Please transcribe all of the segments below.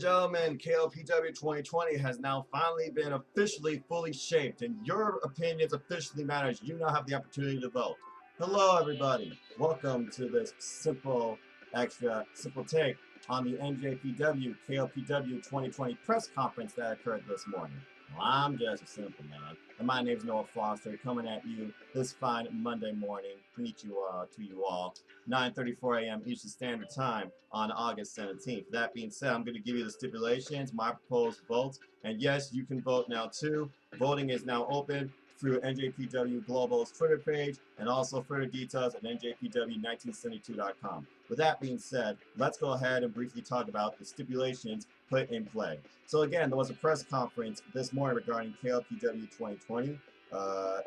gentlemen, KOPW 2020 has now finally been officially fully shaped, and your opinions officially matter as you now have the opportunity to vote. Hello, everybody. Welcome to this simple take on the NJPW KOPW 2020 press conference that occurred this morning. Well, I'm just a simple man, and my name's Noah Foster, coming at you this fine Monday morning. To you all, 9:34 a.m. Eastern Standard Time on August 17th. That being said, I'm going to give you the stipulations, my proposed votes, and yes, you can vote now too. Voting is now open through NJPW Global's Twitter page, and also further details at njpw1972.com. With that being said, let's go ahead and briefly talk about the stipulations put in play. So again, there was a press conference this morning regarding KOPW 2020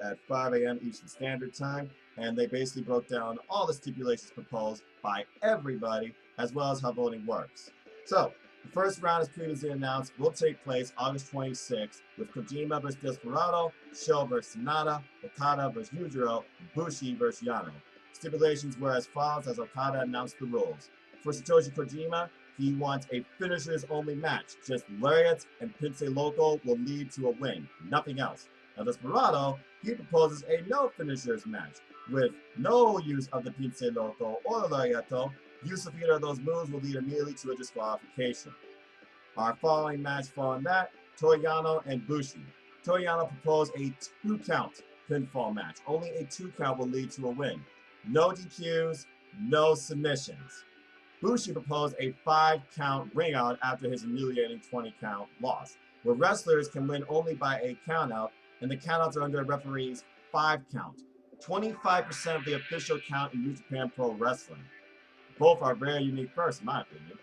at 5 a.m. Eastern Standard Time, and they basically broke down all the stipulations proposed by everybody, as well as how voting works. So, the first round, as previously announced, will take place August 26th with Kojima vs. Desperado, Sho vs. Sanada, Okada vs. Yujiro, Bushi vs. Yano. Stipulations were as follows as Okada announced the rules. For Satoshi Kojima, he wants a finishers-only match. Just lariats and pince loco will lead to a win, nothing else. Now Desperado, he proposes a no-finishers match with no use of the pince loco or the lariato. Use of either of those moves will lead immediately to a disqualification. Our following match following that, Toru Yano and Bushi. Toru Yano proposed a 2-count pinfall match. Only a 2-count will lead to a win. No DQs, no submissions. Bushi proposed a 5-count ring out after his humiliating 20-count loss, where wrestlers can win only by a countout, and the countouts are under a referee's 5-count. 25% of the official count in New Japan Pro Wrestling. Both are very unique first, in my opinion.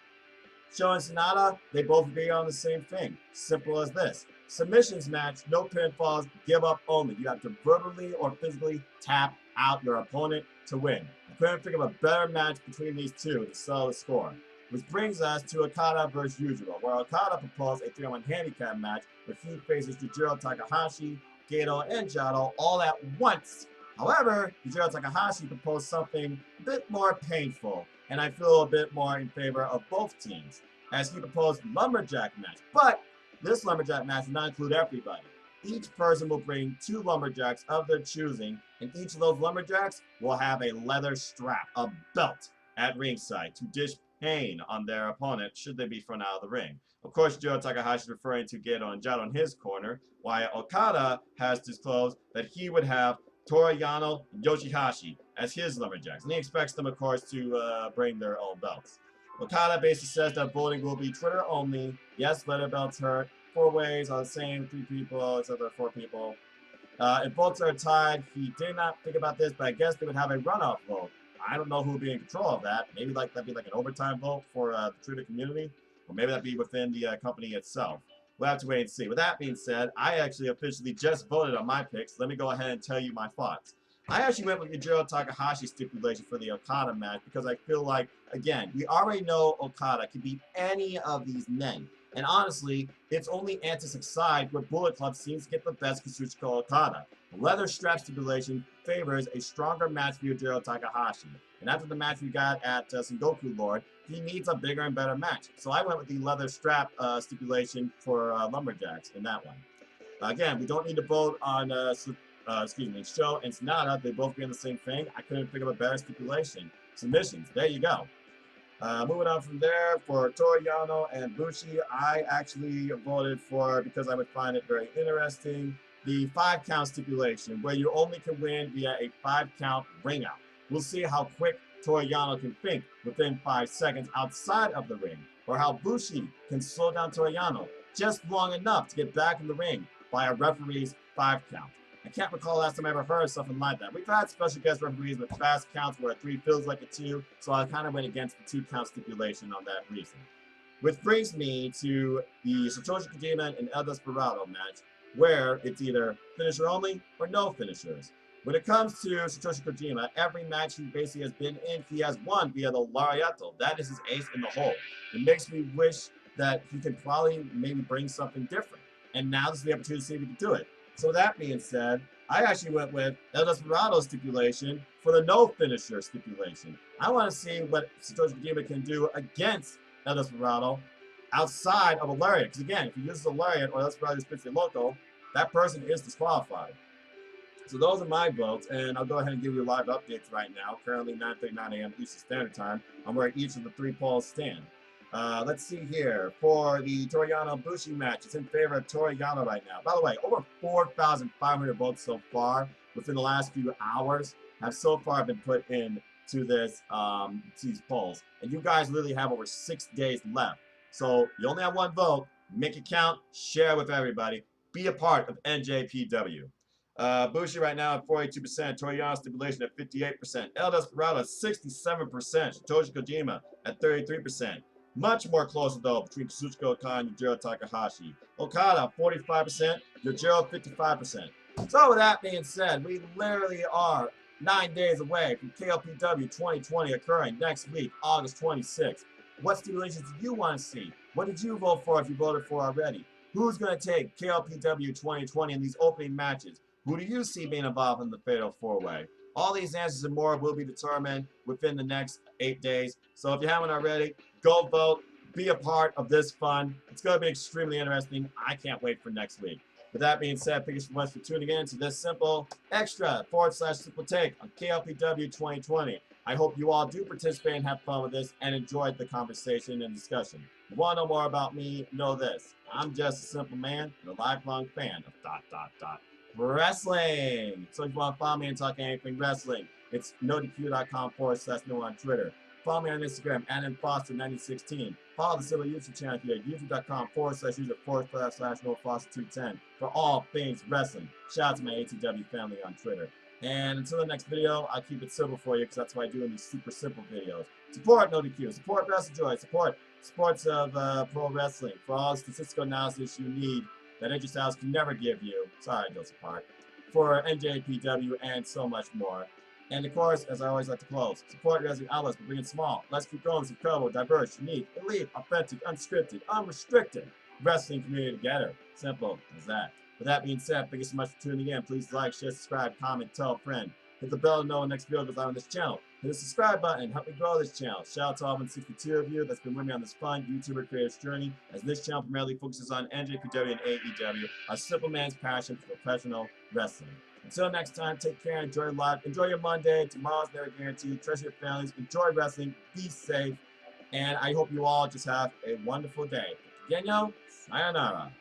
Sho and Sanada, they both agree on the same thing. Simple as this. Submissions match, no pinfalls, give up only. You have to verbally or physically tap out your opponent to win. I couldn't think of a better match between these two to settle the score. Which brings us to Okada vs. Yujiro, where Okada proposed a 3-on-1 handicap match where he faces Yujiro Takahashi, Gedo, and Jado all at once. However, Yujiro Takahashi proposed something a bit more painful, and I feel a bit more in favor of both teams, as he proposed lumberjack match. But this lumberjack match will not include everybody. Each person will bring 2 lumberjacks of their choosing, and each of those lumberjacks will have a leather strap, a belt, at ringside to dish pain on their opponent should they be thrown out of the ring. Of course, Yujiro Takahashi is referring to Gedo and Jado in his corner, while Okada has disclosed that he would have Toru Yano and Yoshihashi as his lumberjacks, and he expects them, of course, to bring their own belts. Okada basically says that voting will be Twitter only. Yes, leather belts hurt. 4 ways are the same, 3 people, except for 4 people. If votes are tied, he did not think about this, but I guess they would have a runoff vote. I don't know who would be in control of that. Maybe that'd be like an overtime vote for the Twitter community, or maybe that'd be within the company itself. We'll have to wait and see. With that being said, I actually officially just voted on my picks. Let me go ahead and tell you my thoughts. I actually went with Yujiro Takahashi stipulation for the Okada match because I feel like, again, we already know Okada can beat any of these men. And honestly, it's only Antis side where Bullet Club seems to get the best Kazuchika Okada. The leather strap stipulation favors a stronger match for Yujiro Takahashi. And after the match we got at Sengoku Lord, he needs a bigger and better match. So I went with the leather strap stipulation for Lumberjacks in that one. Again, we don't need to vote on Sho and Sanada. They both agree on the same thing. I couldn't think of a better stipulation. Submissions, there you go. Moving on from there, for Toru Yano and Bushi, I actually voted for, because I would find it very interesting, the 5-count stipulation, where you only can win via a 5-count ring out. We'll see how quick Toru Yano can think within 5 seconds outside of the ring, or how Bushi can slow down Toru Yano just long enough to get back in the ring by a referee's 5-count. I can't recall the last time I ever heard something like that. We've had special guest referees with fast counts where a 3 feels like a 2, so I kind of went against the 2-count stipulation on that reason. Which brings me to the Satoshi Kojima and El Desperado match, where it's either finisher only or no finishers. When it comes to Satoshi Kojima, every match he basically has been in, he has won via the Lariato. That is his ace in the hole. It makes me wish that he could probably maybe bring something different. And now this is the opportunity to see if he can do it. So that being said, I actually went with El Desperado stipulation for the no finisher stipulation. I want to see what Satoshi Kojima can do against El Desperado outside of a lariat. Because again, if he uses a lariat or let's probably spits local, that person is disqualified. So those are my votes, and I'll go ahead and give you live updates right now. Currently 9:39 a.m. Eastern Standard Time on where each of the 3 polls stand. Let's see here. For the Toru Yano Bushi match, it's in favor of Toru Yano right now. By the way, over 4,500 votes so far within the last few hours have so far been put in to this these polls. And you guys literally have over 6 days left. So you only have 1 vote. Make it count. Share with everybody. Be a part of NJPW. Bushi right now at 42%, Toru Yano stipulation at 58%, El Desperado at 67%, Satoshi Kojima at 33%. Much more closer though between Kazuchika Okada and Yujiro Takahashi. Okada 45%, Yujiro 55%. So with that being said, we literally are 9 days away from KOPW 2020 occurring next week, August 26th. What stipulations do you want to see? What did you vote for if you voted for already? Who's going to take KOPW 2020 in these opening matches? Who do you see being involved in the Fatal 4-Way? All these answers and more will be determined within the next 8 days. So if you haven't already, go vote. Be a part of this fun. It's going to be extremely interesting. I can't wait for next week. With that being said, thank you so much for tuning in to this simple extra /simple take on KOPW 2020. I hope you all do participate and have fun with this and enjoyed the conversation and discussion. If you want to know more about me, know this. I'm just a simple man and a lifelong fan of ... wrestling. So if you want to follow me and talk anything wrestling, it's NoDQ.com/no on Twitter. Follow me on Instagram at mfoster9016. Follow the Civil YouTube channel here at youtube.com/user/nofoster210 for all things wrestling. Shout out to my ATW family on Twitter. And until the next video, I'll keep it simple for you because that's what I do in these super simple videos. Support NoDQ, support WrestleJoy, support sports of pro wrestling for all the statistical analysis you need that AJ Styles can never give you. Sorry, Joseph Park. For NJPW and so much more. And of course, as I always like to close, support wrestling outlets by being small. Let's keep going. This incredible, diverse, unique, elite, authentic, unscripted, unrestricted wrestling community together. Simple as that. With that being said, thank you so much for tuning in. Please like, share, subscribe, comment, tell a friend. Hit the bell to know when the next video goes out on this channel. Hit the subscribe button. Help me grow this channel. Shout out to all 162 of you that's been with me on this fun YouTuber creator's journey, as this channel primarily focuses on NJPW and AEW, a simple man's passion for professional wrestling. Until next time, take care, enjoy life, enjoy your Monday. Tomorrow's never guaranteed. Treasure your families, enjoy wrestling, be safe, and I hope you all just have a wonderful day. Genyo, sayonara.